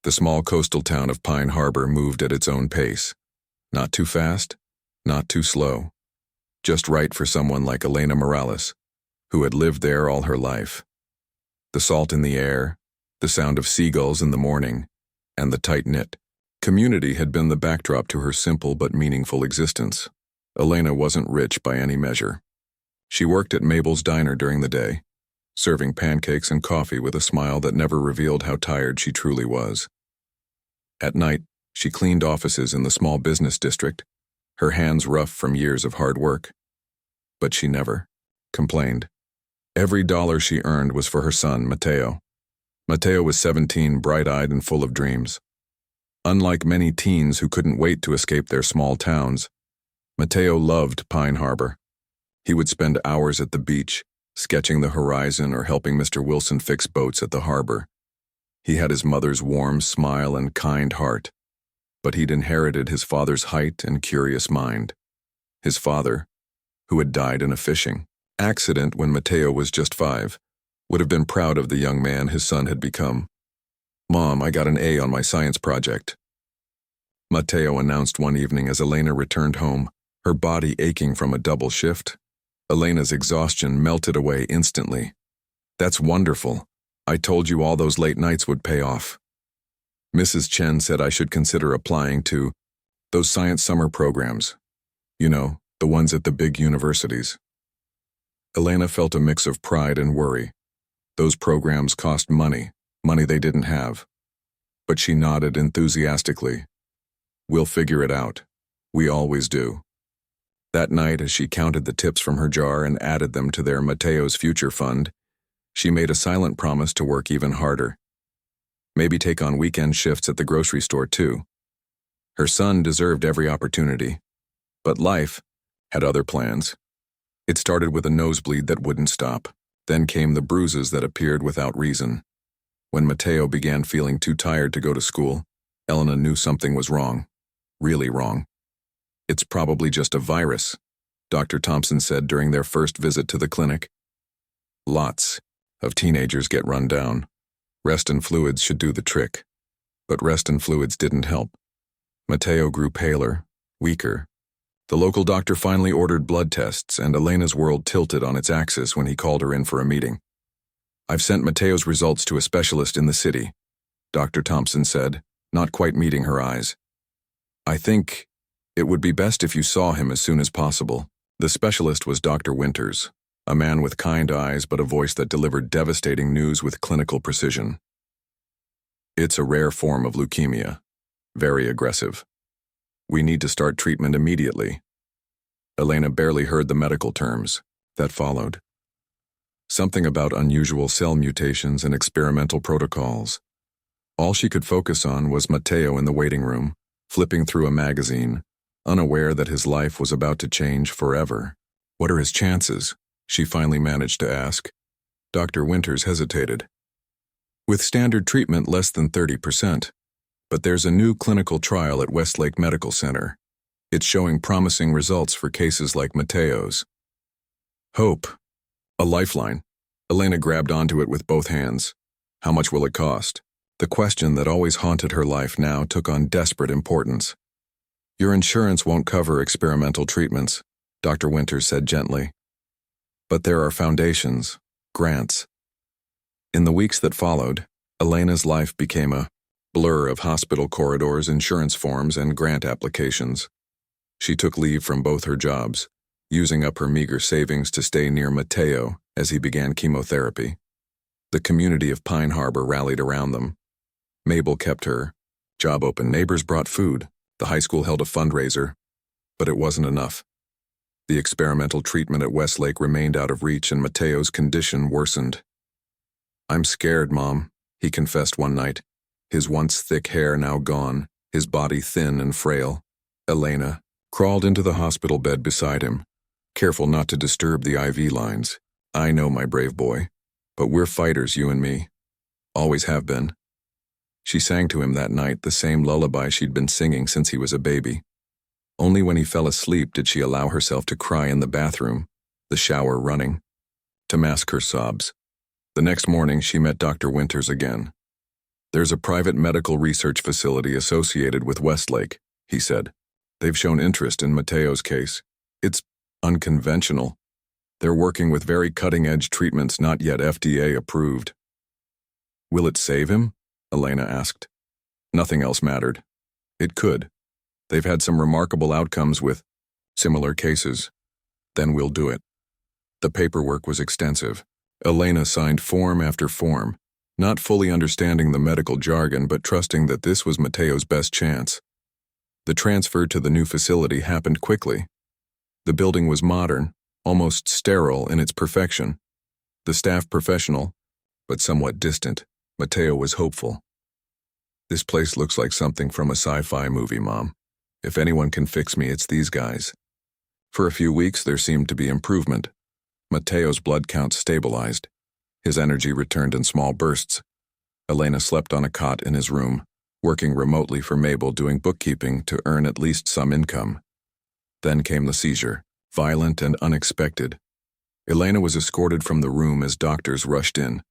The small coastal town of Pine Harbor moved at its own pace. Not too fast, not too slow. Just right for someone like Elena Morales, who had lived there all her life. The salt in the air, the sound of seagulls in the morning, and the tight-knit community had been the backdrop to her simple but meaningful existence. Elena wasn't rich by any measure. She worked at Mabel's diner during the day, serving pancakes and coffee with a smile that never revealed how tired she truly was. At night, she cleaned offices in the small business district, her hands rough from years of hard work. But she never complained. Every dollar she earned was for her son, Mateo. Mateo was 17, bright-eyed and full of dreams. Unlike many teens who couldn't wait to escape their small towns, Mateo loved Pine Harbor. He would spend hours at the beach, sketching the horizon or helping Mr. Wilson fix boats at the harbor. He had his mother's warm smile and kind heart, but he'd inherited his father's height and curious mind. His father, who had died in a fishing accident when Mateo was just 5, would have been proud of the young man his son had become. "Mom, I got an A on my science project," Mateo announced one evening as Elena returned home, her body aching from a double shift. Elena's exhaustion melted away instantly. "That's wonderful. I told you all those late nights would pay off." Mrs. Chen said I should consider applying to those science summer programs. You know, the ones at the big universities. Elena felt a mix of pride and worry. Those programs cost money they didn't have. But she nodded enthusiastically. "We'll figure it out. We always do." That night, as she counted the tips from her jar and added them to their Mateo's future fund, she made a silent promise to work even harder. Maybe take on weekend shifts at the grocery store too. Her son deserved every opportunity. But life had other plans. It started with a nosebleed that wouldn't stop. Then came the bruises that appeared without reason. When Mateo began feeling too tired to go to school, Elena knew something was wrong. Really wrong. "It's probably just a virus," Dr. Thompson said during their first visit to the clinic. "Lots of teenagers get run down. Rest and fluids should do the trick." But rest and fluids didn't help. Mateo grew paler, weaker. The local doctor finally ordered blood tests, and Elena's world tilted on its axis when he called her in for a meeting. "I've sent Mateo's results to a specialist in the city," Dr. Thompson said, not quite meeting her eyes. "I think it would be best if you saw him as soon as possible." The specialist was Dr. Winters, a man with kind eyes but a voice that delivered devastating news with clinical precision. "It's a rare form of leukemia. Very aggressive. We need to start treatment immediately." Elena barely heard the medical terms that followed. Something about unusual cell mutations and experimental protocols. All she could focus on was Mateo in the waiting room, flipping through a magazine, unaware that his life was about to change forever. "What are his chances?" she finally managed to ask. Dr. Winters hesitated. "With standard treatment, less than 30%. But there's a new clinical trial at Westlake Medical Center. It's showing promising results for cases like Mateo's." Hope. A lifeline. Elena grabbed onto it with both hands. How much will it cost? The question that always haunted her life now took on desperate importance. "Your insurance won't cover experimental treatments," Dr. Winters said gently. "But there are foundations, grants." In the weeks that followed, Elena's life became a blur of hospital corridors, insurance forms, and grant applications. She took leave from both her jobs, using up her meager savings to stay near Mateo as he began chemotherapy. The community of Pine Harbor rallied around them. Mabel kept her job open, neighbors brought food, the high school held a fundraiser, but it wasn't enough. The experimental treatment at Westlake remained out of reach and Mateo's condition worsened. "I'm scared, Mom," he confessed one night, his once thick hair now gone, his body thin and frail. Elena crawled into the hospital bed beside him, careful not to disturb the IV lines. "I know, my brave boy, but we're fighters, you and me. Always have been." She sang to him that night the same lullaby she'd been singing since he was a baby. Only when he fell asleep did she allow herself to cry in the bathroom, the shower running, to mask her sobs. The next morning she met Dr. Winters again. There's a private medical research facility associated with Westlake, he said. They've shown interest in Mateo's case. It's unconventional. They're working with very cutting-edge treatments not yet FDA approved. Will it save him? Elena asked. Nothing else mattered. It could. They've had some remarkable outcomes with similar cases. Then we'll do it. The paperwork was extensive. Elena signed form after form, not fully understanding the medical jargon but trusting that this was Mateo's best chance. The transfer to the new facility happened quickly. The building was modern, almost sterile in its perfection. The staff professional, but somewhat distant. Mateo was hopeful. This place looks like something from a sci-fi movie, Mom. If anyone can fix me, it's these guys. For a few weeks, there seemed to be improvement. Mateo's blood count stabilized. His energy returned in small bursts. Elena slept on a cot in his room, working remotely for Mabel doing bookkeeping to earn at least some income. Then came the seizure, violent and unexpected. Elena was escorted from the room as doctors rushed in.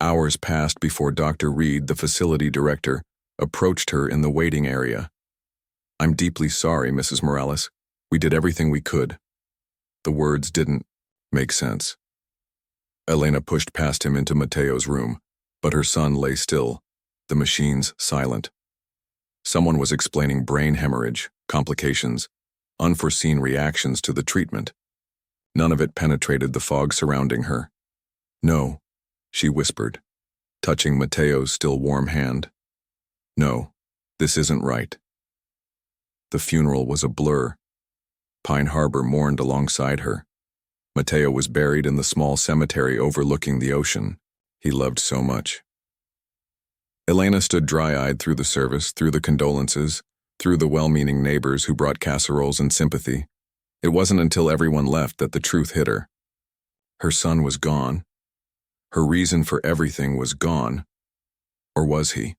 Hours passed before Dr. Reed, the facility director, approached her in the waiting area. I'm deeply sorry, Mrs. Morales. We did everything we could. The words didn't make sense. Elena pushed past him into Mateo's room, but her son lay still, the machines silent. Someone was explaining brain hemorrhage, complications, unforeseen reactions to the treatment. None of it penetrated the fog surrounding her. No, she whispered, touching Mateo's still warm hand. No, this isn't right. The funeral was a blur. Pine Harbor mourned alongside her. Mateo was buried in the small cemetery overlooking the ocean he loved so much. Elena stood dry-eyed through the service, through the condolences, through the well-meaning neighbors who brought casseroles and sympathy. It wasn't until everyone left that the truth hit her. Her son was gone. Her reason for everything was gone. Or was he?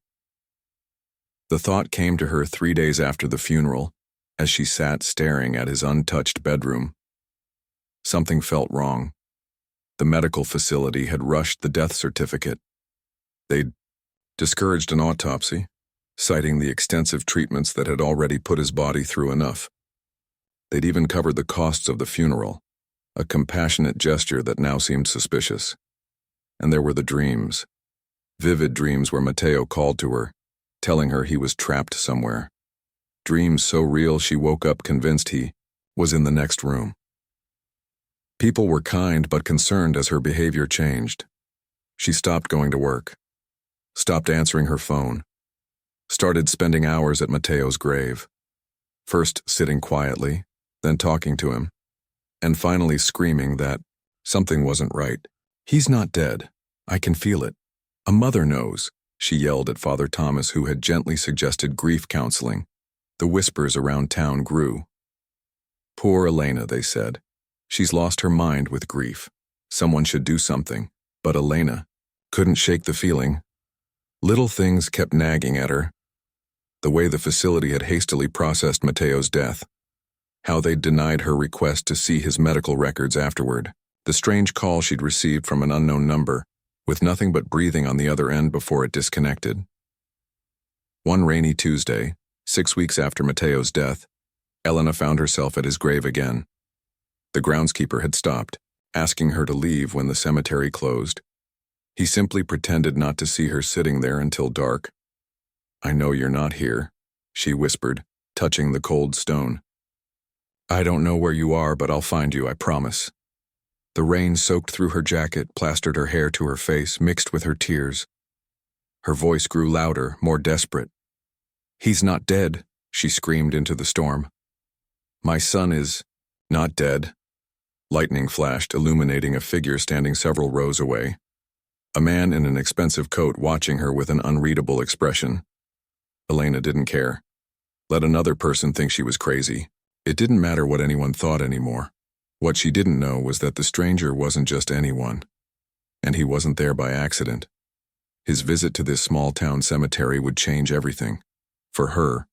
The thought came to her 3 days after the funeral, as she sat staring at his untouched bedroom. Something felt wrong. The medical facility had rushed the death certificate. They'd discouraged an autopsy, citing the extensive treatments that had already put his body through enough. They'd even covered the costs of the funeral, a compassionate gesture that now seemed suspicious. And there were the dreams, vivid dreams where Mateo called to her, telling her he was trapped somewhere. Dreams so real she woke up convinced he was in the next room. People were kind but concerned as her behavior changed. She stopped going to work, stopped answering her phone, started spending hours at Mateo's grave, first sitting quietly, then talking to him, and finally screaming that something wasn't right. He's not dead. I can feel it. A mother knows, she yelled at Father Thomas, who had gently suggested grief counseling. The whispers around town grew. Poor Elena, they said. She's lost her mind with grief. Someone should do something. But Elena couldn't shake the feeling. Little things kept nagging at her. The way the facility had hastily processed Mateo's death. How they'd denied her request to see his medical records afterward. The strange call she'd received from an unknown number, with nothing but breathing on the other end before it disconnected. One rainy Tuesday, 6 weeks after Mateo's death, Elena found herself at his grave again. The groundskeeper had stopped, asking her to leave when the cemetery closed. He simply pretended not to see her sitting there until dark. I know you're not here, she whispered, touching the cold stone. I don't know where you are, but I'll find you, I promise. The rain soaked through her jacket, plastered her hair to her face, mixed with her tears. Her voice grew louder, more desperate. He's not dead, she screamed into the storm. My son is not dead. Lightning flashed, illuminating a figure standing several rows away. A man in an expensive coat watching her with an unreadable expression. Elena didn't care. Let another person think she was crazy. It didn't matter what anyone thought anymore. What she didn't know was that the stranger wasn't just anyone. And he wasn't there by accident. His visit to this small-town cemetery would change everything. For her,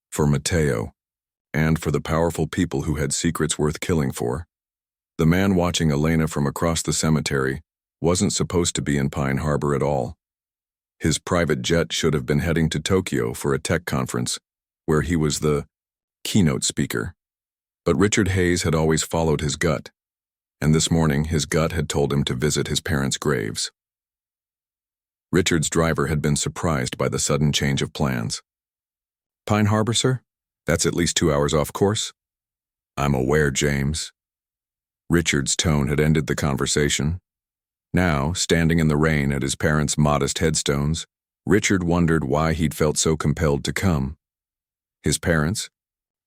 for Mateo, and for the powerful people who had secrets worth killing for. The man watching Elena from across the cemetery wasn't supposed to be in Pine Harbor at all. His private jet should have been heading to Tokyo for a tech conference, where he was the keynote speaker. But Richard Hayes had always followed his gut, and this morning his gut had told him to visit his parents' graves. Richard's driver had been surprised by the sudden change of plans. "Pine Harbor, sir? That's at least 2 hours off course." "I'm aware, James." Richard's tone had ended the conversation. Now, standing in the rain at his parents' modest headstones, Richard wondered why he'd felt so compelled to come. His parents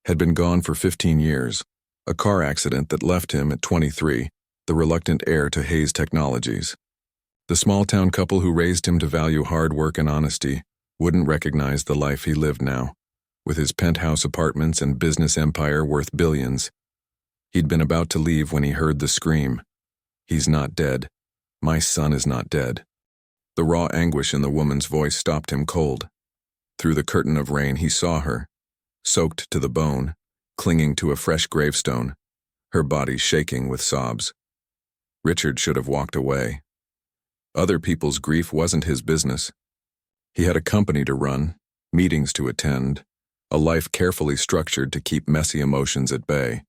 had been gone for 15 years, a car accident that left him at 23, the reluctant heir to Hayes Technologies. The small-town couple who raised him to value hard work and honesty wouldn't recognize the life he lived now, with his penthouse apartments and business empire worth billions. He'd been about to leave when he heard the scream. "He's not dead. My son is not dead." The raw anguish in the woman's voice stopped him cold. Through the curtain of rain he saw her, soaked to the bone, clinging to a fresh gravestone, her body shaking with sobs. Richard should have walked away. Other people's grief wasn't his business. He had a company to run, meetings to attend, a life carefully structured to keep messy emotions at bay.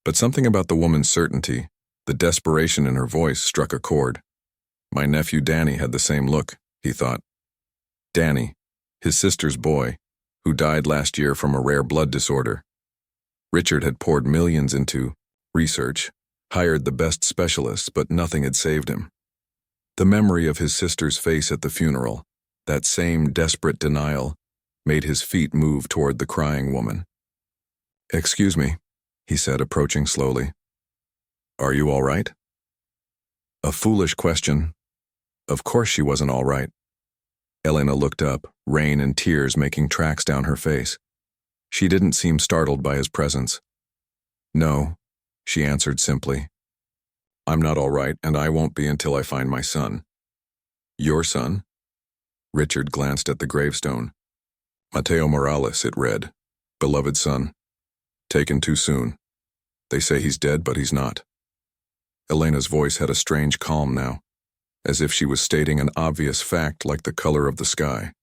But something about the woman's certainty, the desperation in her voice, struck a chord. My nephew Danny had the same look, he thought. Danny, his sister's boy, who died last year from a rare blood disorder. Richard had poured millions into research, hired the best specialists, but nothing had saved him. The memory of his sister's face at the funeral, that same desperate denial, made his feet move toward the crying woman. "Excuse me," he said, approaching slowly. "Are you all right?" A foolish question. Of course she wasn't all right. Elena looked up, rain and tears making tracks down her face. She didn't seem startled by his presence. "No," she answered simply. "I'm not all right, and I won't be until I find my son." "Your son?" Richard glanced at the gravestone. "Mateo Morales," it read. "Beloved son. Taken too soon. They say he's dead, but he's not." Elena's voice had a strange calm now, as if she was stating an obvious fact like the color of the sky.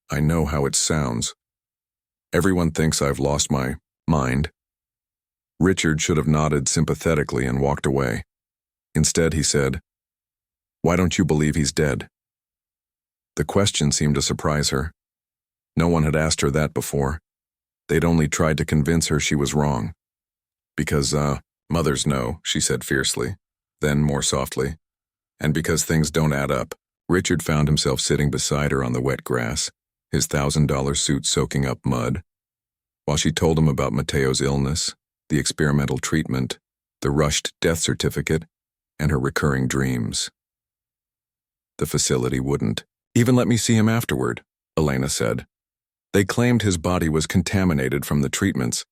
"I know how it sounds. Everyone thinks I've lost my mind." Richard should have nodded sympathetically and walked away. Instead, he said, "Why don't you believe he's dead?" The question seemed to surprise her. No one had asked her that before. They'd only tried to convince her she was wrong. "Because, mothers know," she said fiercely, then more softly. "And because things don't add up." Richard found himself sitting beside her on the wet grass, his $1,000 suit soaking up mud, while she told him about Mateo's illness, the experimental treatment, the rushed death certificate, and her recurring dreams. The facility wouldn't even let me see him afterward, Elena said. "They claimed his body was contaminated from the treatments.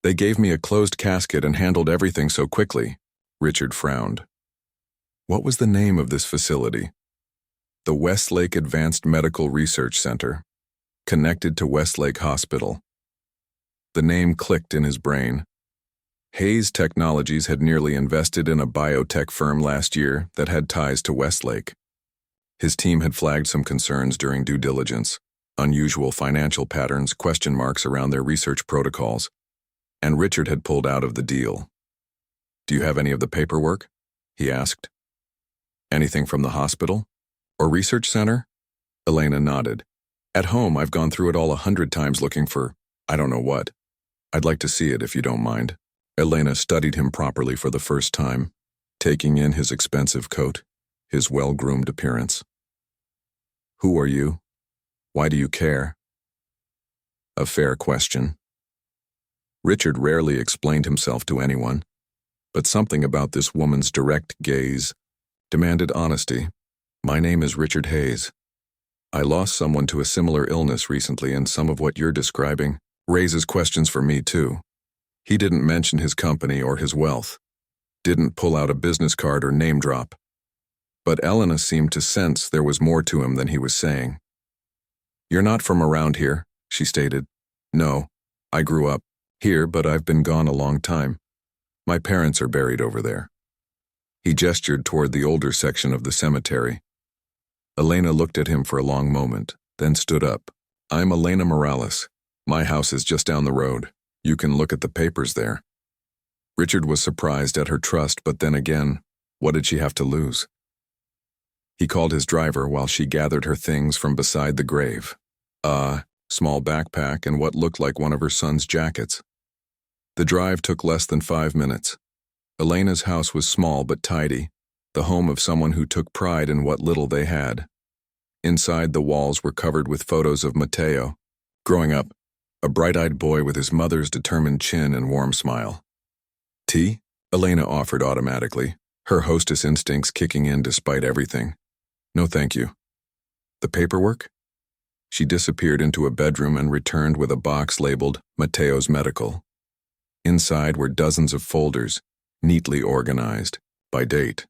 They gave me a closed casket and handled everything so quickly." Richard frowned. What was the name of this facility? The Westlake Advanced Medical Research Center, connected to Westlake Hospital. The name clicked in his brain. Hayes Technologies had nearly invested in a biotech firm last year that had ties to Westlake. His team had flagged some concerns during due diligence, unusual financial patterns, question marks around their research protocols, and Richard had pulled out of the deal. "Do you have any of the paperwork?" he asked. "Anything from the hospital? Or research center?" Elena nodded. "At home, I've gone through it all 100 times looking for, I don't know what. I'd like to see it if you don't mind." Elena studied him properly for the first time, taking in his expensive coat, his well-groomed appearance. "Who are you? Why do you care?" A fair question. Richard rarely explained himself to anyone, but something about this woman's direct gaze demanded honesty. "My name is Richard Hayes. I lost someone to a similar illness recently, and some of what you're describing raises questions for me too." He didn't mention his company or his wealth, didn't pull out a business card or name drop. But Elena seemed to sense there was more to him than he was saying. "You're not from around here," she stated. "No, I grew up here, but I've been gone a long time. My parents are buried over there." He gestured toward the older section of the cemetery. Elena looked at him for a long moment, then stood up. I'm Elena Morales. My house is just down the road. You can look at the papers there. Richard was surprised at her trust, but then again, what did she have to lose? He called his driver while she gathered her things from beside the grave. A small backpack and what looked like one of her son's jackets. The drive took less than 5 minutes. Elena's house was small but tidy, the home of someone who took pride in what little they had. Inside, the walls were covered with photos of Matteo, growing up, a bright-eyed boy with his mother's determined chin and warm smile. Tea? Elena offered automatically, her hostess instincts kicking in despite everything. No thank you. The paperwork? She disappeared into a bedroom and returned with a box labeled Matteo's Medical. Inside were dozens of folders, neatly organized, by date.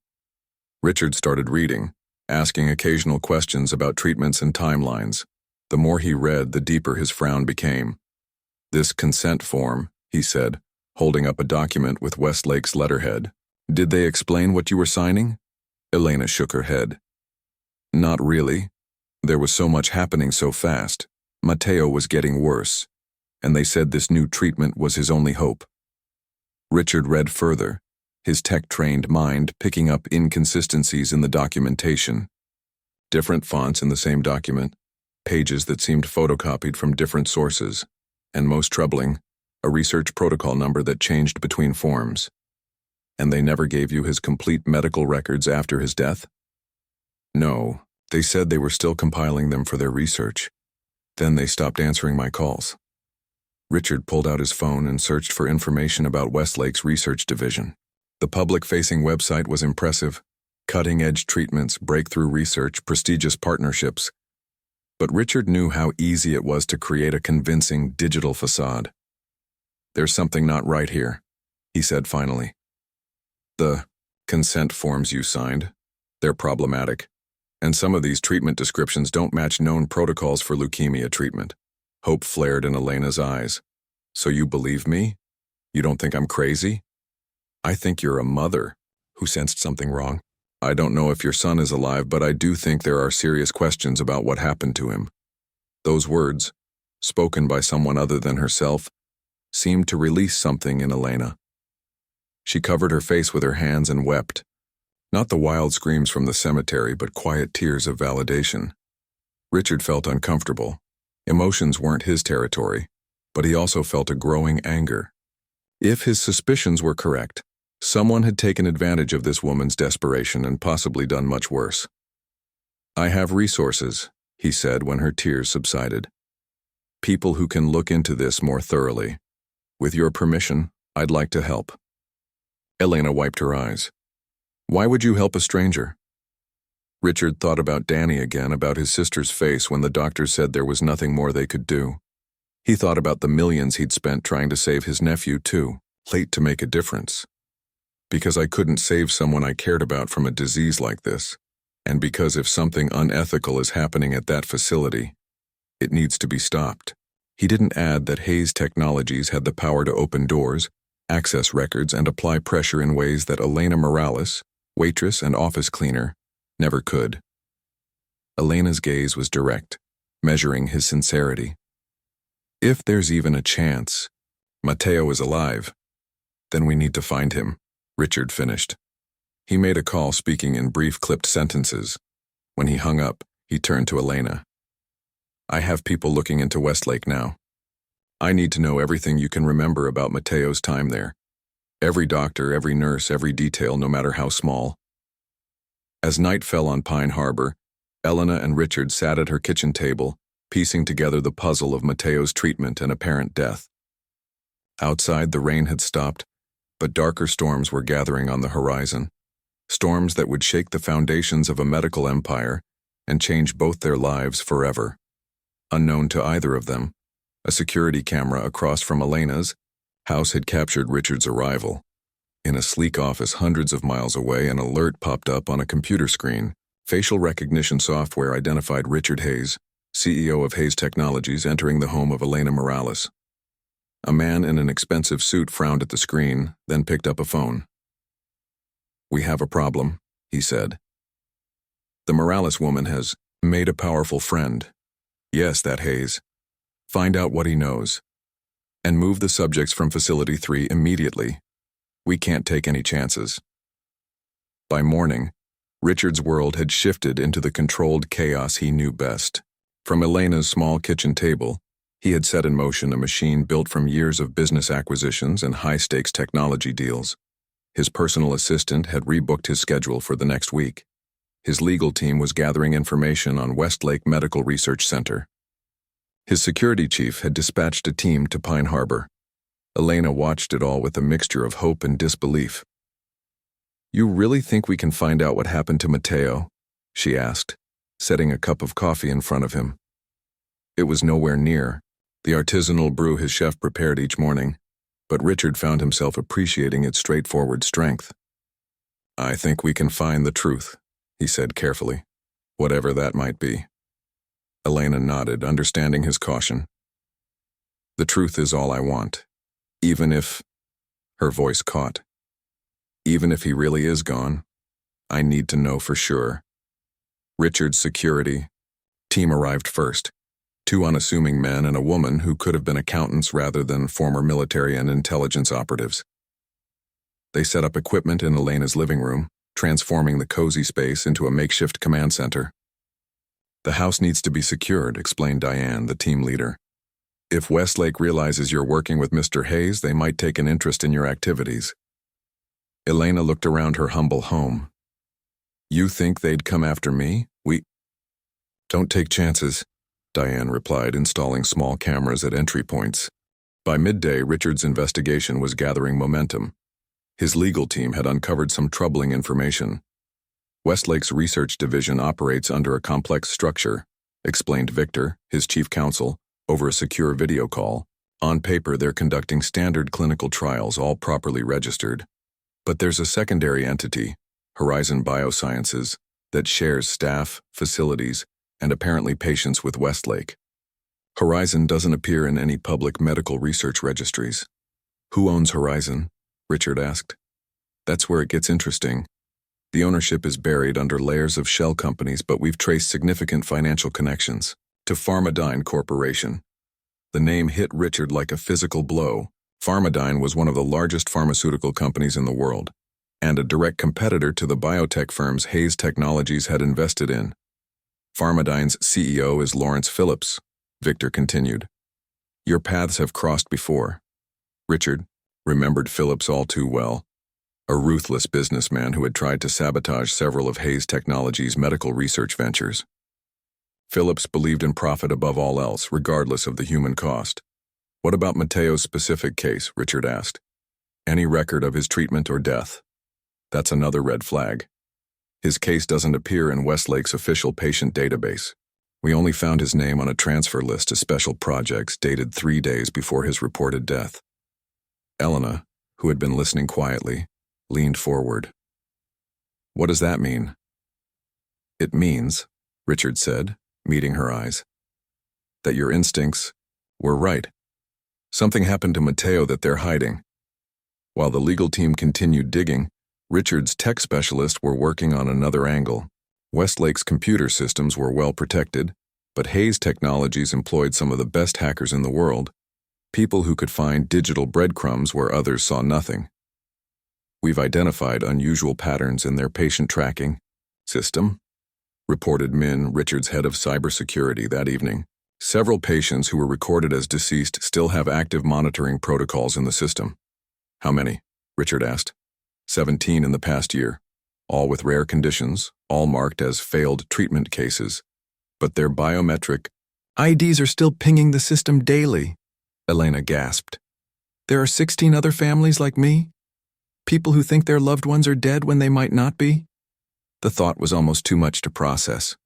Richard started reading, asking occasional questions about treatments and timelines. The more he read, the deeper his frown became. This consent form, he said, holding up a document with Westlake's letterhead. Did they explain what you were signing? Elena shook her head. Not really. There was so much happening so fast. Matteo was getting worse, and they said this new treatment was his only hope. Richard read further, his tech-trained mind picking up inconsistencies in the documentation. Different fonts in the same document, pages that seemed photocopied from different sources, and most troubling, a research protocol number that changed between forms. And they never gave you his complete medical records after his death? No, they said they were still compiling them for their research. Then they stopped answering my calls. Richard pulled out his phone and searched for information about Westlake's research division. The public-facing website was impressive. Cutting-edge treatments, breakthrough research, prestigious partnerships. But Richard knew how easy it was to create a convincing digital facade. There's something not right here, he said finally. The consent forms you signed, they're problematic. And some of these treatment descriptions don't match known protocols for leukemia treatment. Hope flared in Elena's eyes. So you believe me? You don't think I'm crazy? I think you're a mother who sensed something wrong. I don't know if your son is alive, but I do think there are serious questions about what happened to him. Those words, spoken by someone other than herself, seemed to release something in Elena. She covered her face with her hands and wept. Not the wild screams from the cemetery, but quiet tears of validation. Richard felt uncomfortable. Emotions weren't his territory, but he also felt a growing anger. If his suspicions were correct, someone had taken advantage of this woman's desperation and possibly done much worse. I have resources, he said when her tears subsided. People who can look into this more thoroughly. With your permission, I'd like to help. Elena wiped her eyes. Why would you help a stranger? Richard thought about Danny again, about his sister's face when the doctor said there was nothing more they could do. He thought about the millions he'd spent trying to save his nephew too, late to make a difference. Because I couldn't save someone I cared about from a disease like this, and because if something unethical is happening at that facility, it needs to be stopped. He didn't add that Hayes Technologies had the power to open doors, access records, and apply pressure in ways that Elena Morales, waitress and office cleaner, never could. Elena's gaze was direct, measuring his sincerity. If there's even a chance Matteo is alive, then we need to find him, Richard finished. He made a call, speaking in brief clipped sentences. When he hung up, he turned to Elena. I have people looking into Westlake now. I need to know everything you can remember about Matteo's time there. Every doctor, every nurse, every detail, no matter how small. As night fell on Pine Harbor, Elena and Richard sat at her kitchen table, piecing together the puzzle of Matteo's treatment and apparent death. Outside, the rain had stopped, but darker storms were gathering on the horizon. Storms that would shake the foundations of a medical empire and change both their lives forever. Unknown to either of them, a security camera across from Elena's house had captured Richard's arrival. In a sleek office hundreds of miles away, an alert popped up on a computer screen. Facial recognition software identified Richard Hayes, CEO of Hayes Technologies, entering the home of Elena Morales. A man in an expensive suit frowned at the screen, then picked up a phone. We have a problem, he said. The Morales woman has Made a powerful friend. Yes, that Hayes. Find out what he knows. And move the subjects from Facility 3 immediately. We can't take any chances. By morning, Richard's world had shifted into the controlled chaos he knew best. From Elena's small kitchen table, he had set in motion a machine built from years of business acquisitions and high-stakes technology deals. His personal assistant had rebooked his schedule for the next week. His legal team was gathering information on Westlake Medical Research Center. His security chief had dispatched a team to Pine Harbor. Elena watched it all with a mixture of hope and disbelief. "You really think we can find out what happened to Mateo?" she asked, setting a cup of coffee in front of him. It was nowhere near the artisanal brew his chef prepared each morning, but Richard found himself appreciating its straightforward strength. "I think we can find the truth," he said carefully, "whatever that might be." Elena nodded, understanding his caution. "The truth is all I want, even if—" her voice caught. "Even if he really is gone, I need to know for sure." Richard's security team arrived first. 2 unassuming men and a woman who could have been accountants rather than former military and intelligence operatives. They set up equipment in Elena's living room, transforming the cozy space into a makeshift command center. "The house needs to be secured," explained Diane, the team leader. "If Westlake realizes you're working with Mr. Hayes, they might take an interest in your activities." Elena looked around her humble home. "You think they'd come after me? Don't take chances," Diane replied, installing small cameras at entry points. By midday, Richard's investigation was gathering momentum. His legal team had uncovered some troubling information. "Westlake's research division operates under a complex structure," explained Victor, his chief counsel, over a secure video call. "On paper, they're conducting standard clinical trials, all properly registered. But there's a secondary entity, Horizon Biosciences, that shares staff, facilities, and apparently patients with Westlake. Horizon doesn't appear in any public medical research registries." "Who owns Horizon?" Richard asked. "That's where it gets interesting. The ownership is buried under layers of shell companies, but we've traced significant financial connections to Pharmadyne Corporation." The name hit Richard like a physical blow. Pharmadyne was one of the largest pharmaceutical companies in the world, and a direct competitor to the biotech firms Hayes Technologies had invested in. "Pharmadyne's CEO is Lawrence Phillips," Victor continued. "Your paths have crossed before." Richard remembered Phillips all too well, a ruthless businessman who had tried to sabotage several of Hayes Technologies' medical research ventures. Phillips believed in profit above all else, regardless of the human cost. "What about Mateo's specific case?" Richard asked. "Any record of his treatment or death?" "That's another red flag. His case doesn't appear in Westlake's official patient database. We only found his name on a transfer list to special projects dated 3 days before his reported death." Elena, who had been listening quietly, leaned forward. "What does that mean?" "It means," Richard said, meeting her eyes, "that your instincts were right. Something happened to Mateo that they're hiding." While the legal team continued digging, Richard's tech specialists were working on another angle. Westlake's computer systems were well protected, but Hayes Technologies employed some of the best hackers in the world, people who could find digital breadcrumbs where others saw nothing. "We've identified unusual patterns in their patient tracking system," reported Min, Richard's head of cybersecurity, that evening. "Several patients who were recorded as deceased still have active monitoring protocols in the system." "How many?" Richard asked. 17 in the past year, all with rare conditions, all marked as failed treatment cases. But their biometric IDs are still pinging the system daily," Elena gasped. "There are 16 other families like me? People who think their loved ones are dead when they might not be?" The thought was almost too much to process.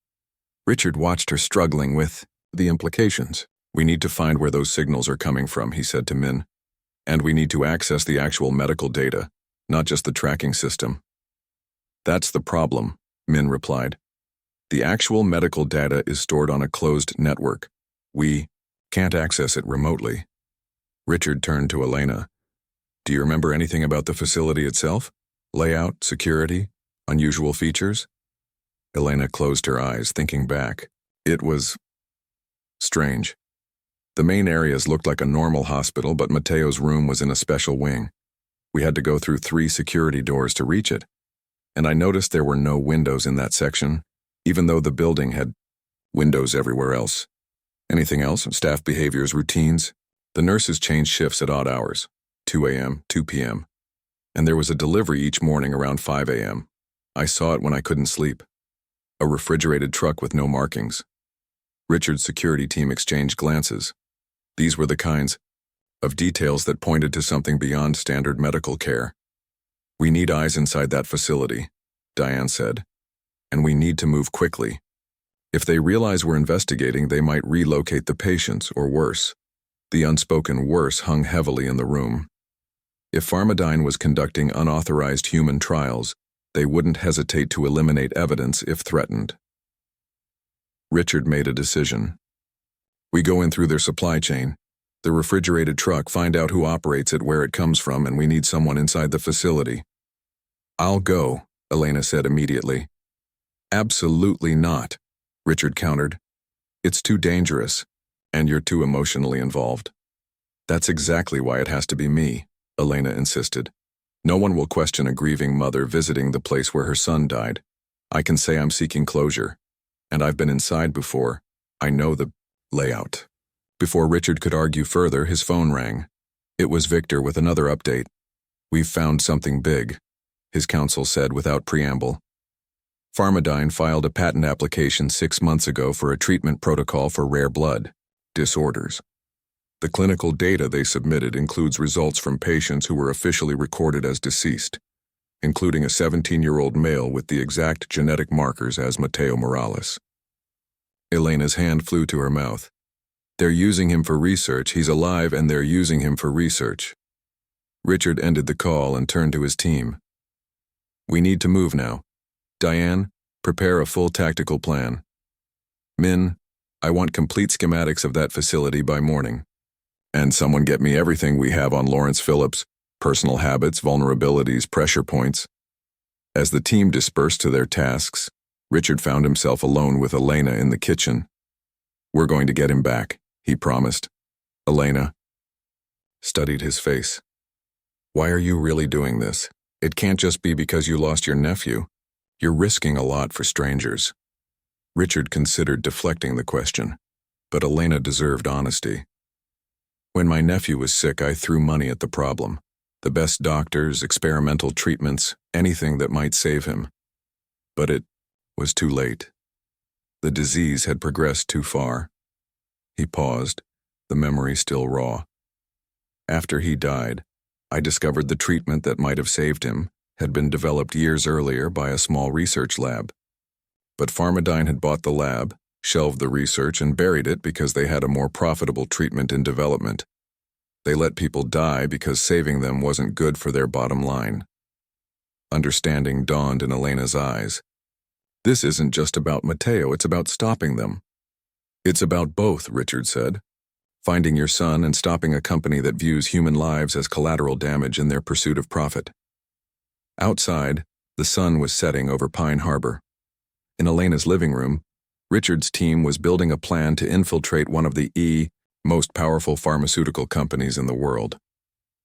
Richard watched her struggling with the implications. "We need to find where those signals are coming from," he said to Min. "And we need to access the actual medical data, not just the tracking system." "That's the problem," Min replied. "The actual medical data is stored on a closed network. We can't access it remotely." Richard turned to Elena. "Do you remember anything about the facility itself? Layout, security, unusual features?" Elena closed her eyes, thinking back. It was strange. The main areas looked like a normal hospital, but Mateo's room was in a special wing. We had to go through 3 security doors to reach it. And I noticed there were no windows in that section, even though the building had windows everywhere else. Anything else? Staff behaviors, routines? The nurses changed shifts at odd hours, 2 a.m., 2 p.m. And there was a delivery each morning around 5 a.m. I saw it when I couldn't sleep. A refrigerated truck with no markings. Richard's security team exchanged glances. These were the kinds of details that pointed to something beyond standard medical care. "We need eyes inside that facility," Diane said. "And we need to move quickly. If they realize we're investigating, they might relocate the patients, or worse." The unspoken worse hung heavily in the room. If Pharmadyne was conducting unauthorized human trials, they wouldn't hesitate to eliminate evidence if threatened. Richard made a decision. "We go in through their supply chain, the refrigerated truck, find out who operates it, where it comes from, and we need someone inside the facility." "I'll go," Elena said immediately. "Absolutely not," Richard countered. "It's too dangerous, and you're too emotionally involved." "That's exactly why it has to be me," Elena insisted. "No one will question a grieving mother visiting the place where her son died. I can say I'm seeking closure, and I've been inside before. I know the layout." Before Richard could argue further, his phone rang. It was Victor with another update. "We've found something big," his counsel said without preamble. Pharmadyne filed a patent application 6 months ago for a treatment protocol for rare blood disorders. The clinical data they submitted includes results from patients who were officially recorded as deceased, including a 17-year-old male with the exact genetic markers as Mateo Morales. Elena's hand flew to her mouth. "They're using him for research. He's alive, and they're using him for research." Richard ended the call and turned to his team. "We need to move now. Diane, prepare a full tactical plan. Min, I want complete schematics of that facility by morning. And someone get me everything we have on Lawrence Phillips, personal habits, vulnerabilities, pressure points." As the team dispersed to their tasks, Richard found himself alone with Elena in the kitchen. "We're going to get him back," he promised. Elena studied his face. "Why are you really doing this? It can't just be because you lost your nephew. You're risking a lot for strangers." Richard considered deflecting the question, but Elena deserved honesty. "When my nephew was sick, I threw money at the problem. The best doctors, experimental treatments, anything that might save him. But it was too late. The disease had progressed too far." He paused, the memory still raw. "After he died, I discovered the treatment that might have saved him had been developed years earlier by a small research lab. But Pharmadyne had bought the lab, shelved the research, and buried it because they had a more profitable treatment in development. They let people die because saving them wasn't good for their bottom line." Understanding dawned in Elena's eyes. "This isn't just about Mateo, it's about stopping them." "It's about both," Richard said. "Finding your son and stopping a company that views human lives as collateral damage in their pursuit of profit." Outside, the sun was setting over Pine Harbor. In Elena's living room, Richard's team was building a plan to infiltrate one of the most powerful pharmaceutical companies in the world.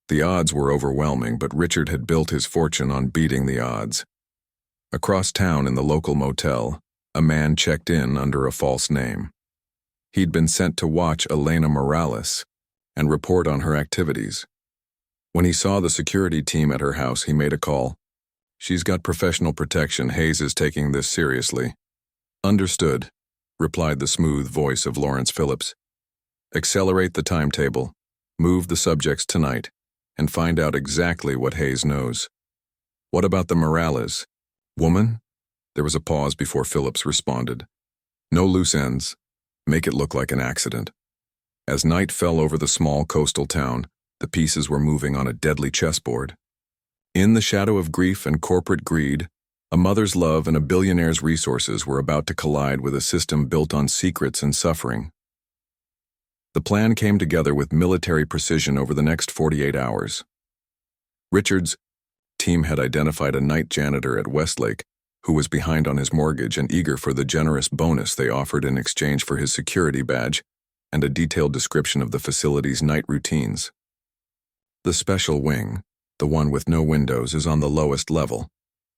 The odds were overwhelming, but Richard had built his fortune on beating the odds. Across town in the local motel, a man checked in under a false name. He'd been sent to watch Elena Morales and report on her activities. When he saw the security team at her house, he made a call. "She's got professional protection. Hayes is taking this seriously." "Understood," replied the smooth voice of Lawrence Phillips. "Accelerate the timetable, move the subjects tonight, and find out exactly what Hayes knows." "What about the Morales woman?" There was a pause before Phillips responded. "No loose ends. Make it look like an accident." As night fell over the small coastal town, the pieces were moving on a deadly chessboard. In the shadow of grief and corporate greed, a mother's love and a billionaire's resources were about to collide with a system built on secrets and suffering. The plan came together with military precision over the next 48 hours. Richard's team had identified a night janitor at Westlake who was behind on his mortgage and eager for the generous bonus they offered in exchange for his security badge and a detailed description of the facility's night routines. The special wing, the one with no windows, is on the lowest level,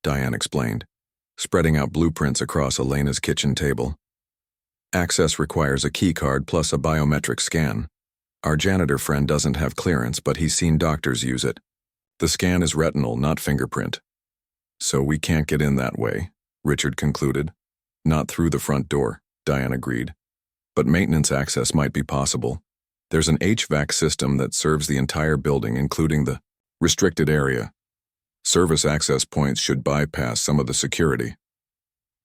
Diane explained, spreading out blueprints across Elena's kitchen table. Access requires a keycard plus a biometric scan. Our janitor friend doesn't have clearance, but he's seen doctors use it. The scan is retinal, not fingerprint. So we can't get in that way, Richard concluded. Not through the front door, Diane agreed. But maintenance access might be possible. There's an HVAC system that serves the entire building, including the restricted area. Service access points should bypass some of the security.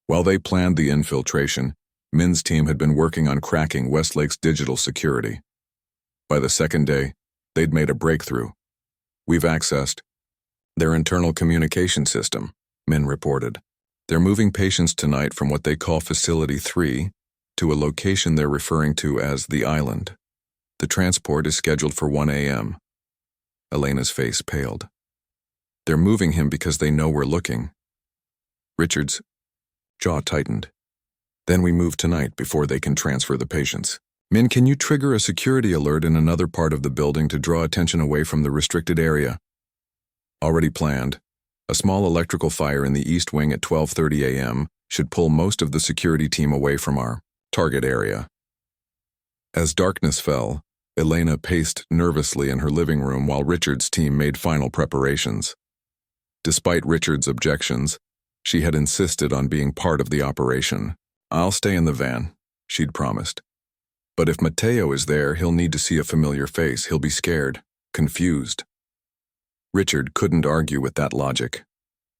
While they planned the infiltration, Min's team had been working on cracking Westlake's digital security. By the second day, they'd made a breakthrough. We've accessed their internal communication system, Min reported. They're moving patients tonight from what they call Facility 3 to a location they're referring to as the Island. The transport is scheduled for 1 a.m. Elena's face paled. They're moving him because they know we're looking. Richard's jaw tightened. Then we move tonight before they can transfer the patients. Min, can you trigger a security alert in another part of the building to draw attention away from the restricted area? Already planned. A small electrical fire in the east wing at 12:30 a.m. should pull most of the security team away from our target area. As darkness fell, Elena paced nervously in her living room while Richard's team made final preparations. Despite Richard's objections, she had insisted on being part of the operation. I'll stay in the van, she'd promised. But if Mateo is there, he'll need to see a familiar face. He'll be scared, confused. Richard couldn't argue with that logic.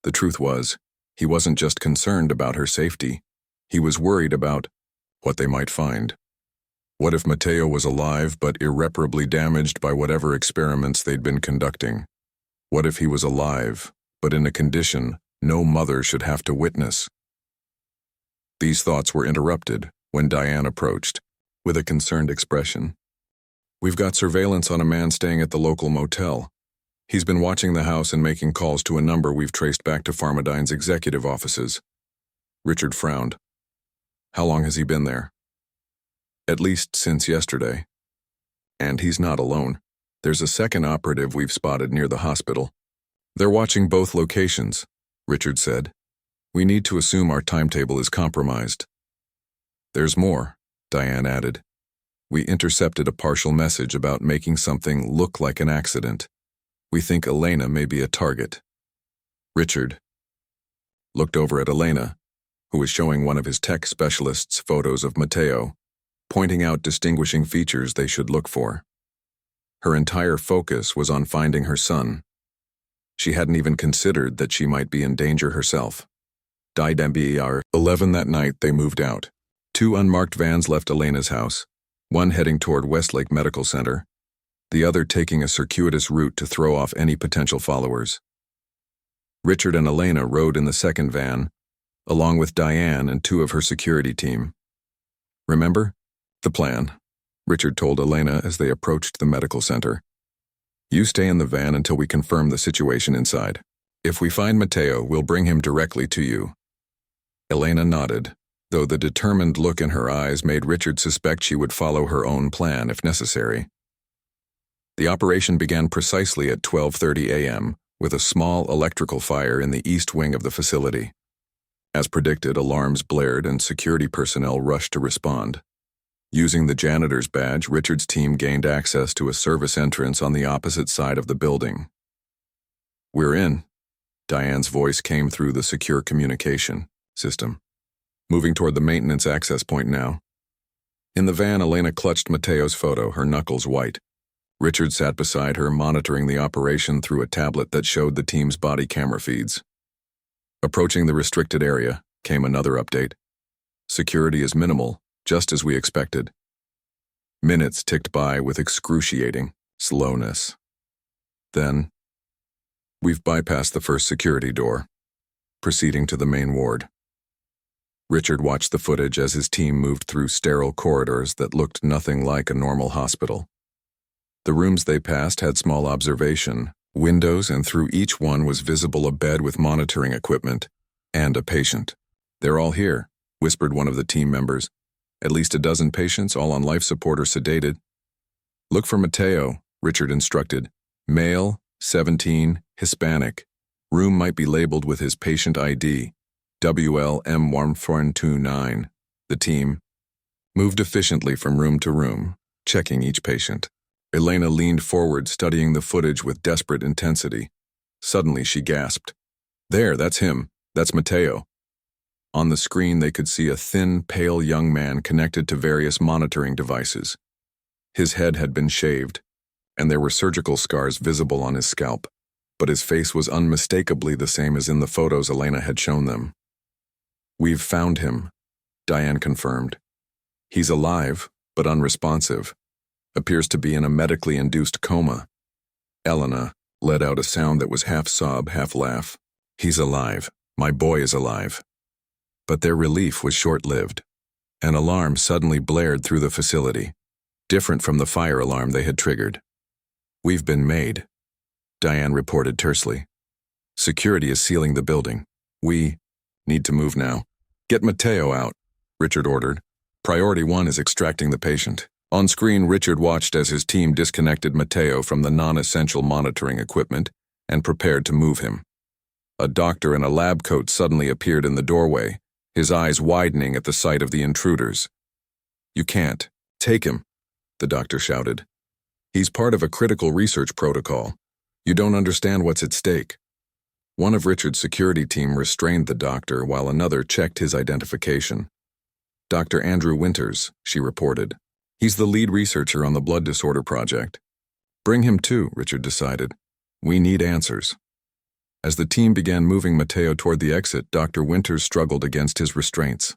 The truth was, he wasn't just concerned about her safety. He was worried about what they might find. What if Mateo was alive but irreparably damaged by whatever experiments they'd been conducting? What if he was alive, but in a condition no mother should have to witness? These thoughts were interrupted when Diane approached, with a concerned expression. We've got surveillance on a man staying at the local motel. He's been watching the house and making calls to a number we've traced back to Pharmadine's executive offices. Richard frowned. How long has he been there? At least since yesterday. And he's not alone. There's a second operative we've spotted near the hospital. They're watching both locations, Richard said. We need to assume our timetable is compromised. There's more, Diane added. We intercepted a partial message about making something look like an accident. We think Elena may be a target. Richard looked over at Elena, who was showing one of his tech specialists photos of Mateo, pointing out distinguishing features they should look for. Her entire focus was on finding her son. She hadn't even considered that she might be in danger herself. Died MBR 11 that night they moved out. 2 unmarked vans left Elena's house, one heading toward Westlake Medical Center, the other taking a circuitous route to throw off any potential followers. Richard and Elena rode in the second van, along with Diane and 2 of her security team. Remember? The plan, Richard told Elena as they approached the medical center. You stay in the van until we confirm the situation inside. If we find Mateo, we'll bring him directly to you. Elena nodded, though the determined look in her eyes made Richard suspect she would follow her own plan if necessary. The operation began precisely at 12:30 a.m. with a small electrical fire in the east wing of the facility. As predicted, alarms blared and security personnel rushed to respond. Using the janitor's badge, Richard's team gained access to a service entrance on the opposite side of the building. We're in. Diane's voice came through the secure communication system. Moving toward the maintenance access point now. In the van, Elena clutched Mateo's photo, her knuckles white. Richard sat beside her, monitoring the operation through a tablet that showed the team's body camera feeds. Approaching the restricted area came another update. Security is minimal, just as we expected. Minutes ticked by with excruciating slowness. Then, we've bypassed the first security door, proceeding to the main ward. Richard watched the footage as his team moved through sterile corridors that looked nothing like a normal hospital. The rooms they passed had small observation windows, and through each one was visible a bed with monitoring equipment, And a patient. "They're all here," whispered one of the team members. "At least a dozen patients, all on life support or sedated." "Look for Mateo," Richard instructed. "Male, 17, Hispanic. Room might be labeled with his patient ID, WLM1429. The team moved efficiently from room to room, checking each patient. Elena leaned forward, studying the footage with desperate intensity. Suddenly she gasped. "There, that's him. That's Mateo." On the screen they could see a thin, pale young man connected to various monitoring devices. His head had been shaved, and there were surgical scars visible on his scalp, but his face was unmistakably the same as in the photos Elena had shown them. "We've found him," Diane confirmed. "He's alive, but unresponsive. Appears to be in a medically induced coma." Elena let out a sound that was half sob, half laugh. "He's alive. My boy is alive." But their relief was short-lived. An alarm suddenly blared through the facility, different from the fire alarm they had triggered. "We've been made," Diane reported tersely. "Security is sealing the building. We need to move now." "Get Mateo out," Richard ordered. "Priority 1 is extracting the patient." On screen, Richard watched as his team disconnected Mateo from the non-essential monitoring equipment and prepared to move him. A doctor in a lab coat suddenly appeared in the doorway, his eyes widening at the sight of the intruders. "You can't. Take him," the doctor shouted. "He's part of a critical research protocol. You don't understand what's at stake." One of Richard's security team restrained the doctor while another checked his identification. "Dr. Andrew Winters," she reported. "He's the lead researcher on the blood disorder project." "Bring him too," Richard decided. "We need answers." As the team began moving Mateo toward the exit, Dr. Winters struggled against his restraints.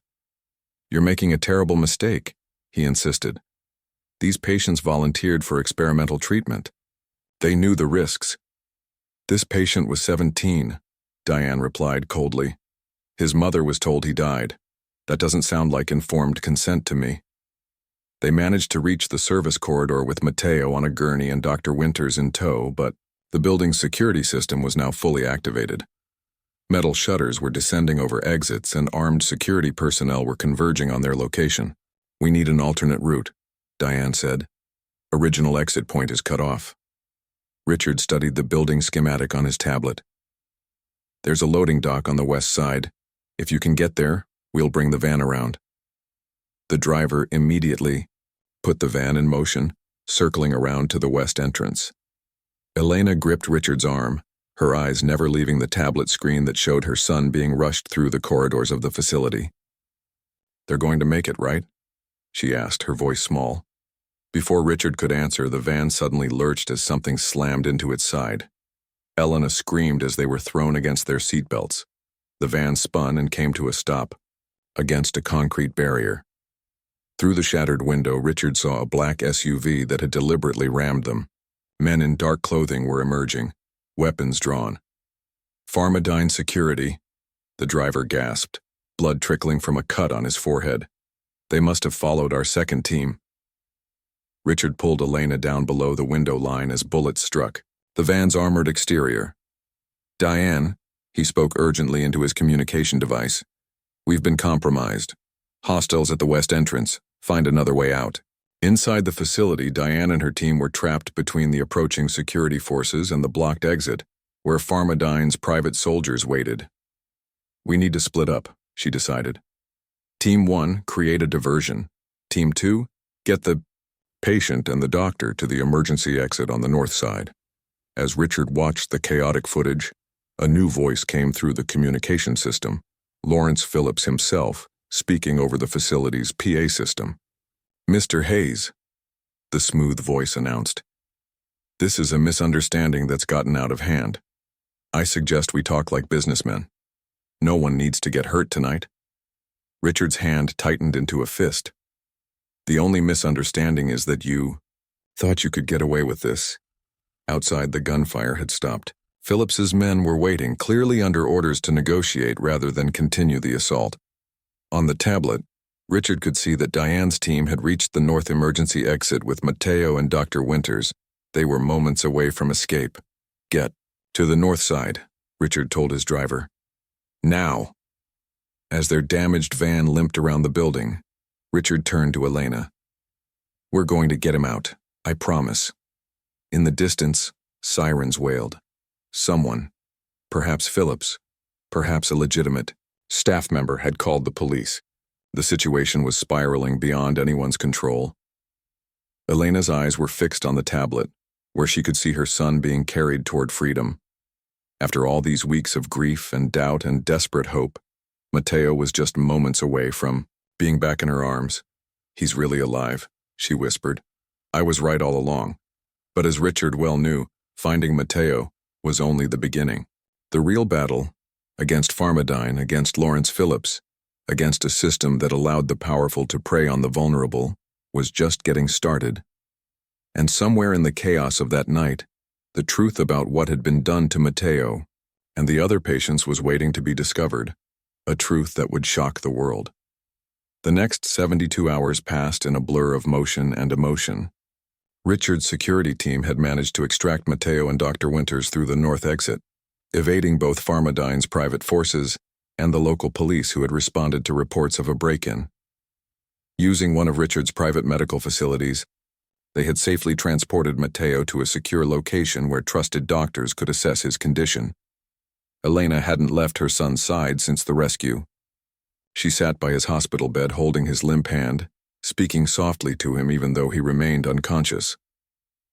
"You're making a terrible mistake," he insisted. "These patients volunteered for experimental treatment. They knew the risks." "This patient was 17, Diane replied coldly. "His mother was told he died. That doesn't sound like informed consent to me." They managed to reach the service corridor with Mateo on a gurney and Dr. Winters in tow, but the building's security system was now fully activated. Metal shutters were descending over exits and armed security personnel were converging on their location. "We need an alternate route," Diane said. "Original exit point is cut off." Richard studied the building schematic on his tablet. "There's a loading dock on the west side. If you can get there, we'll bring the van around." The driver immediately put the van in motion, circling around to the west entrance. Elena gripped Richard's arm, her eyes never leaving the tablet screen that showed her son being rushed through the corridors of the facility. "They're going to make it, right?" she asked, her voice small. Before Richard could answer, the van suddenly lurched as something slammed into its side. Elena screamed as they were thrown against their seatbelts. The van spun and came to a stop, against a concrete barrier. Through the shattered window, Richard saw a black SUV that had deliberately rammed them. Men in dark clothing were emerging, weapons drawn. "Pharmadyne security," the driver gasped, blood trickling from a cut on his forehead. "They must have followed our second team." Richard pulled Elena down below the window line as bullets struck the van's armored exterior. "Diane," he spoke urgently into his communication device. "We've been compromised. Hostiles at the west entrance. Find another way out." Inside the facility, Diane and her team were trapped between the approaching security forces and the blocked exit, where Pharmadyne's private soldiers waited. "We need to split up," she decided. "Team 1, create a diversion. Team 2, get the patient and the doctor to the emergency exit on the north side." As Richard watched the chaotic footage, a new voice came through the communication system, Lawrence Phillips himself, speaking over the facility's PA system. "Mr. Hayes," the smooth voice announced. "This is a misunderstanding that's gotten out of hand. I suggest we talk like businessmen. No one needs to get hurt tonight." Richard's hand tightened into a fist. "The only misunderstanding is that you thought you could get away with this." Outside, the gunfire had stopped. Phillips's men were waiting, clearly under orders to negotiate rather than continue the assault. On the tablet, Richard could see that Diane's team had reached the north emergency exit with Mateo and Dr. Winters. They were moments away from escape. "Get to the north side," Richard told his driver. "Now." As their damaged van limped around the building, Richard turned to Elena. "We're going to get him out, I promise." In the distance, sirens wailed. Someone, perhaps Phillips, perhaps a legitimate staff member, had called the police. The situation was spiraling beyond anyone's control. Elena's eyes were fixed on the tablet, where she could see her son being carried toward freedom. After all these weeks of grief and doubt and desperate hope, Matteo was just moments away from being back in her arms. "He's really alive," she whispered. "I was right all along." But as Richard well knew, finding Matteo was only the beginning. The real battle, against Pharmadyne, against Lawrence Phillips, against a system that allowed the powerful to prey on the vulnerable, was just getting started. And somewhere in the chaos of that night, the truth about what had been done to Matteo and the other patients was waiting to be discovered, a truth that would shock the world. The next 72 hours passed in a blur of motion and emotion. Richard's security team had managed to extract Matteo and Dr. Winters through the north exit, evading both Pharmadyne's private forces and the local police who had responded to reports of a break-in. Using one of Richard's private medical facilities, they had safely transported Matteo to a secure location where trusted doctors could assess his condition. Elena hadn't left her son's side since the rescue. She sat by his hospital bed holding his limp hand, speaking softly to him even though he remained unconscious.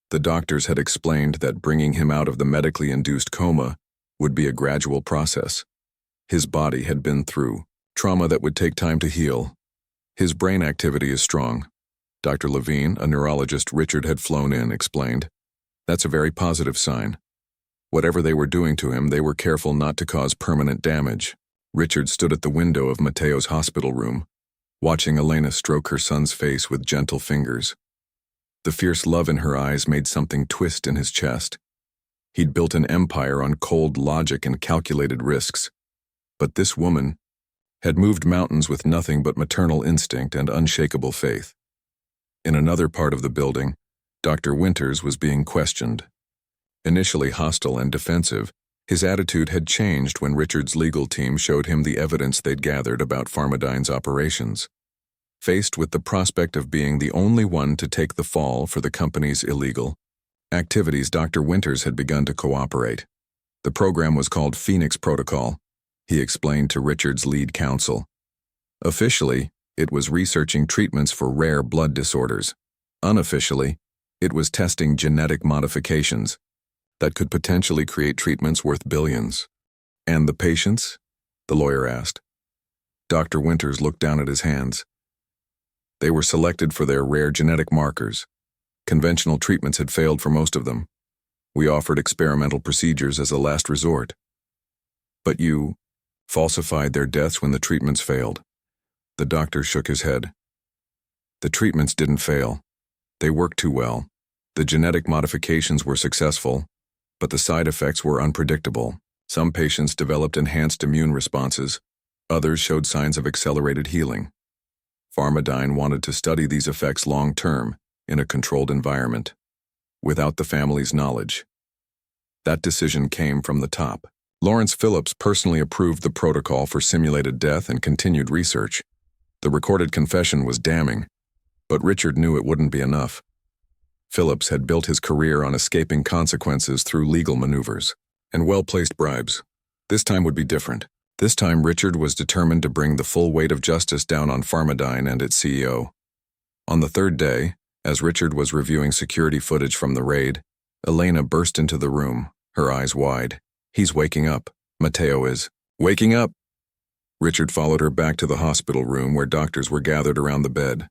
The doctors had explained that bringing him out of the medically induced coma would be a gradual process. His body had been through trauma that would take time to heal. His brain activity is strong. Dr. Levine, a neurologist Richard had flown in, explained. That's a very positive sign. Whatever they were doing to him, they were careful not to cause permanent damage. Richard stood at the window of Matteo's hospital room, watching Elena stroke her son's face with gentle fingers. The fierce love in her eyes made something twist in his chest. He'd built an empire on cold logic and calculated risks. But this woman had moved mountains with nothing but maternal instinct and unshakable faith. In another part of the building, Dr. Winters was being questioned. Initially hostile and defensive, his attitude had changed when Richard's legal team showed him the evidence they'd gathered about Pharmadyne's operations. Faced with the prospect of being the only one to take the fall for the company's illegal activities, Dr. Winters had begun to cooperate. The program was called Phoenix Protocol, he explained to Richard's lead counsel. Officially, it was researching treatments for rare blood disorders. Unofficially, it was testing genetic modifications that could potentially create treatments worth billions. "And the patients?" the lawyer asked. Dr. Winters looked down at his hands. They were selected for their rare genetic markers. Conventional treatments had failed for most of them. We offered experimental procedures as a last resort. "But you falsified their deaths when the treatments failed." The doctor shook his head. "The treatments didn't fail. They worked too well. The genetic modifications were successful, but the side effects were unpredictable. Some patients developed enhanced immune responses. Others showed signs of accelerated healing. Pharmadyne wanted to study these effects long-term in a controlled environment, without the family's knowledge. That decision came from the top. Lawrence Phillips personally approved the protocol for simulated death and continued research. The recorded confession was damning, but Richard knew it wouldn't be enough. Phillips had built his career on escaping consequences through legal maneuvers and well-placed bribes. This time would be different. This time Richard was determined to bring the full weight of justice down on Pharmadyne and its CEO. On the third day, as Richard was reviewing security footage from the raid, Elena burst into the room, her eyes wide. "He's waking up. Matteo is waking up." Richard followed her back to the hospital room where doctors were gathered around the bed.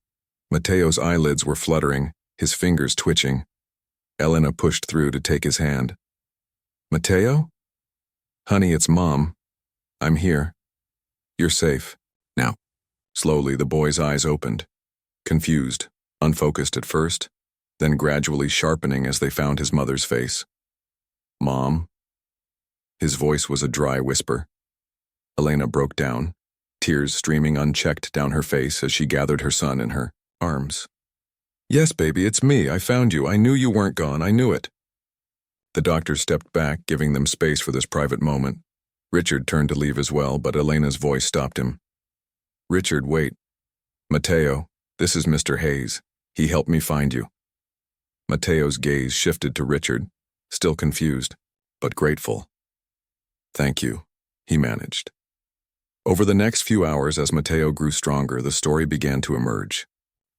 Matteo's eyelids were fluttering, his fingers twitching. Elena pushed through to take his hand. "Matteo? Honey, it's Mom. I'm here. You're safe. Now." Slowly, the boy's eyes opened. Confused, unfocused at first, then gradually sharpening as they found his mother's face. "Mom?" His voice was a dry whisper. Elena broke down, tears streaming unchecked down her face as she gathered her son in her arms. "Yes, baby, it's me. I found you. I knew you weren't gone. I knew it." The doctor stepped back, giving them space for this private moment. Richard turned to leave as well, but Elena's voice stopped him. Richard, wait. Mateo, this is Mr. Hayes. He helped me find you. Mateo's gaze shifted to Richard, still confused, but grateful. Thank you, he managed. Over the next few hours, as Mateo grew stronger, the story began to emerge.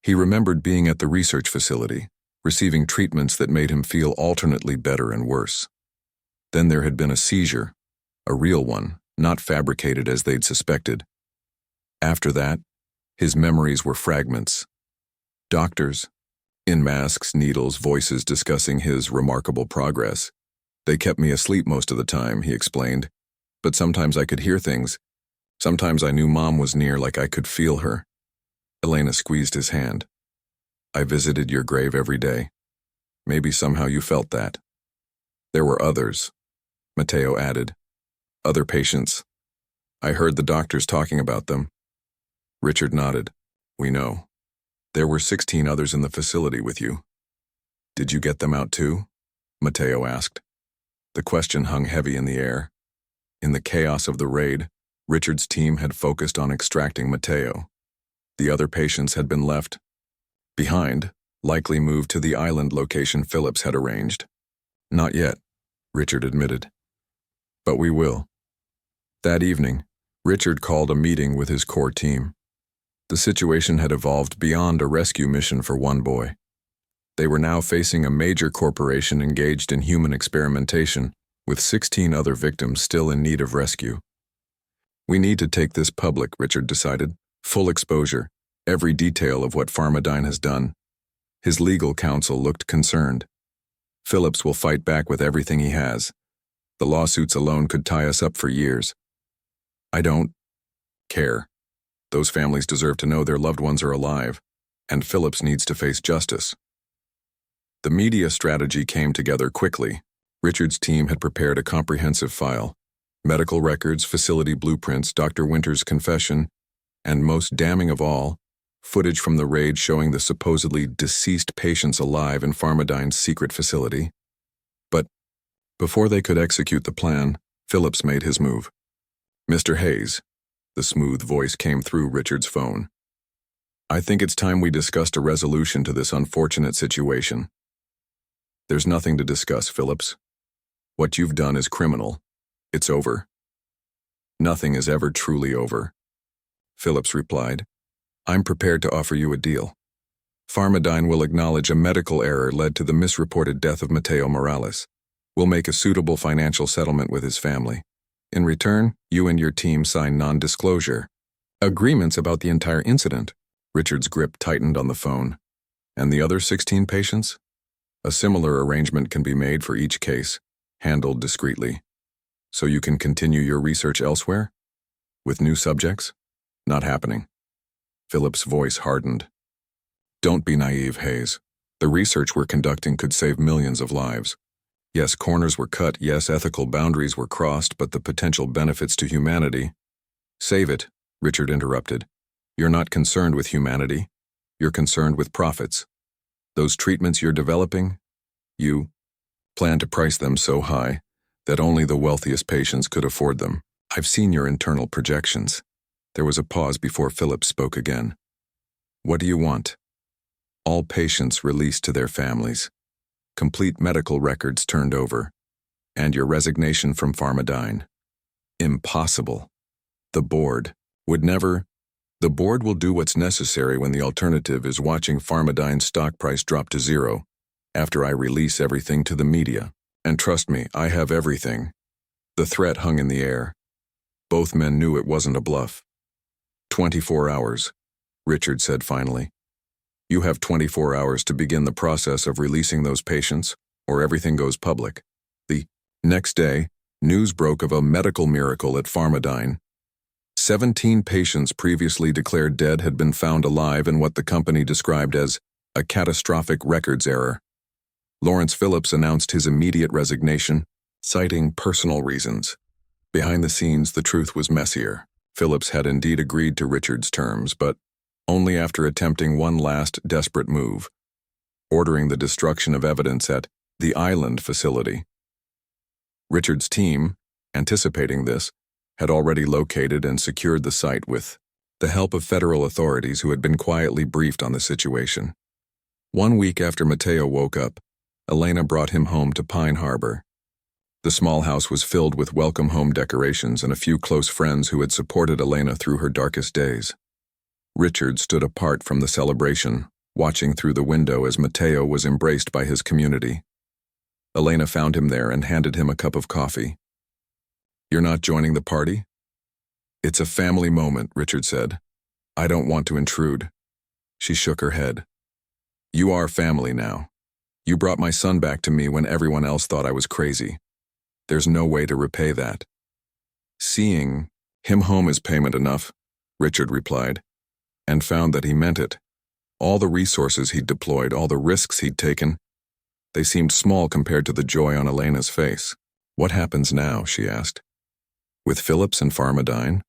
He remembered being at the research facility, receiving treatments that made him feel alternately better and worse. Then there had been a seizure, a real one, not fabricated as they'd suspected. After that, his memories were fragments. Doctors, in masks, needles, voices discussing his remarkable progress. They kept me asleep most of the time, he explained, but sometimes I could hear things. Sometimes I knew Mom was near, like I could feel her. Elena squeezed his hand. I visited your grave every day. Maybe somehow you felt that. There were others, Mateo added. Other patients. I heard the doctors talking about them. Richard nodded. We know. There were 16 others in the facility with you. Did you get them out too? Mateo asked. The question hung heavy in the air. In the chaos of the raid, Richard's team had focused on extracting Mateo. The other patients had been left behind, likely moved to the island location Phillips had arranged. Not yet, Richard admitted. But we will. That evening, Richard called a meeting with his core team. The situation had evolved beyond a rescue mission for one boy. They were now facing a major corporation engaged in human experimentation, with 16 other victims still in need of rescue. We need to take this public, Richard decided. Full exposure, every detail of what Pharmadyne has done. His legal counsel looked concerned. Phillips will fight back with everything he has. The lawsuits alone could tie us up for years. I don't care. Those families deserve to know their loved ones are alive, and Phillips needs to face justice. The media strategy came together quickly. Richard's team had prepared a comprehensive file. Medical records, facility blueprints, Dr. Winter's confession, and most damning of all, footage from the raid showing the supposedly deceased patients alive in Pharmadyne's secret facility. But before they could execute the plan, Phillips made his move. Mr. Hayes, the smooth voice came through Richard's phone. I think it's time we discussed a resolution to this unfortunate situation. There's nothing to discuss, Phillips. What you've done is criminal. It's over. Nothing is ever truly over. Phillips replied, I'm prepared to offer you a deal. Pharmadyne will acknowledge a medical error led to the misreported death of Mateo Morales. We'll make a suitable financial settlement with his family. In return, you and your team sign non-disclosure agreements about the entire incident. Richard's grip tightened on the phone. And the other 16 patients? A similar arrangement can be made for each case, handled discreetly. So you can continue your research elsewhere? With new subjects? Not happening. Phillips' voice hardened. Don't be naive, Hayes. The research we're conducting could save millions of lives. Yes, corners were cut, yes, ethical boundaries were crossed, but the potential benefits to humanity— Save it, Richard interrupted. You're not concerned with humanity. You're concerned with profits. Those treatments you're developing, you plan to price them so high that only the wealthiest patients could afford them. I've seen your internal projections. There was a pause before Phillips spoke again. What do you want? All patients released to their families, complete medical records turned over, and your resignation from Pharmadyne. Impossible. The board would never— The board will do what's necessary when the alternative is watching Pharmadyne's stock price drop to zero after I release everything to the media. And trust me, I have everything. The threat hung in the air. Both men knew it wasn't a bluff. 24 hours, Richard said finally. You have 24 hours to begin the process of releasing those patients, or everything goes public. The next day, news broke of a medical miracle at Pharmadyne. 17 patients previously declared dead had been found alive in what the company described as a catastrophic records error. Lawrence Phillips announced his immediate resignation, citing personal reasons. Behind the scenes, the truth was messier. Phillips had indeed agreed to Richard's terms, but only after attempting one last desperate move, ordering the destruction of evidence at the island facility. Richard's team, anticipating this, had already located and secured the site with the help of federal authorities who had been quietly briefed on the situation. 1 week after Matteo woke up, Elena brought him home to Pine Harbor. The small house was filled with welcome home decorations and a few close friends who had supported Elena through her darkest days. Richard stood apart from the celebration, watching through the window as Matteo was embraced by his community. Elena found him there and handed him a cup of coffee. "You're not joining the party?" "It's a family moment," Richard said. "I don't want to intrude." She shook her head. "You are family now. You brought my son back to me when everyone else thought I was crazy. There's no way to repay that." "Seeing him home is payment enough," Richard replied, and found that he meant it. All the resources he'd deployed, all the risks he'd taken, they seemed small compared to the joy on Elena's face. "What happens now?" she asked. "With Phillips and Farmadine?"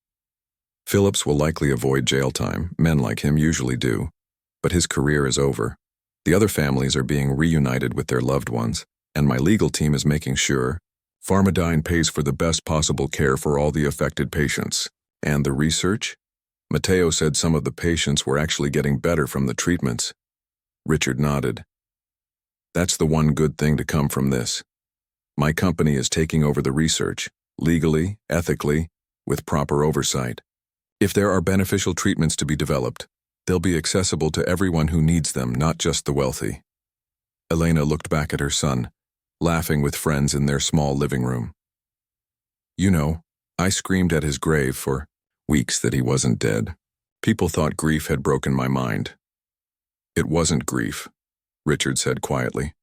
"Phillips will likely avoid jail time, men like him usually do, but his career is over. The other families are being reunited with their loved ones, and my legal team is making sure Farmadine pays for the best possible care for all the affected patients." "And the research?" "Matteo said some of the patients were actually getting better from the treatments." Richard nodded. "That's the one good thing to come from this. My company is taking over the research, legally, ethically, with proper oversight. If there are beneficial treatments to be developed, they'll be accessible to everyone who needs them, not just the wealthy." Elena looked back at her son, laughing with friends in their small living room. "You know, I screamed at his grave for weeks that he wasn't dead. People thought grief had broken my mind." "It wasn't grief," Richard said quietly.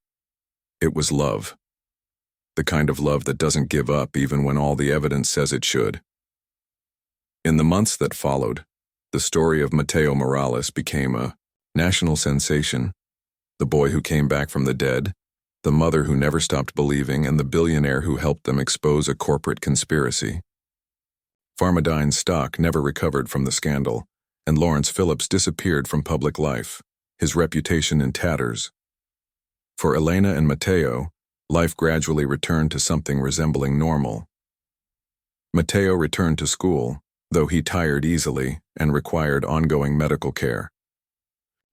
"It was love. The kind of love that doesn't give up even when all the evidence says it should." In the months that followed, the story of Matteo Morales became a national sensation. The boy who came back from the dead, the mother who never stopped believing, and the billionaire who helped them expose a corporate conspiracy. Farmadine's stock never recovered from the scandal, and Lawrence Phillips disappeared from public life, his reputation in tatters. For Elena and Matteo, life gradually returned to something resembling normal. Matteo returned to school, though he tired easily and required ongoing medical care.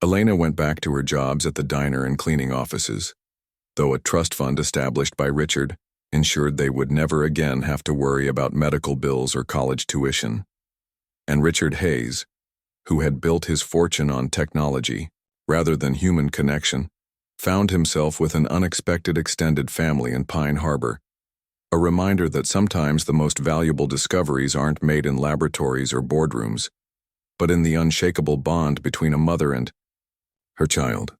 Elena went back to her jobs at the diner and cleaning offices, though a trust fund established by Richard ensured they would never again have to worry about medical bills or college tuition. And Richard Hayes, who had built his fortune on technology rather than human connection, found himself with an unexpected extended family in Pine Harbor, a reminder that sometimes the most valuable discoveries aren't made in laboratories or boardrooms, but in the unshakable bond between a mother and her child.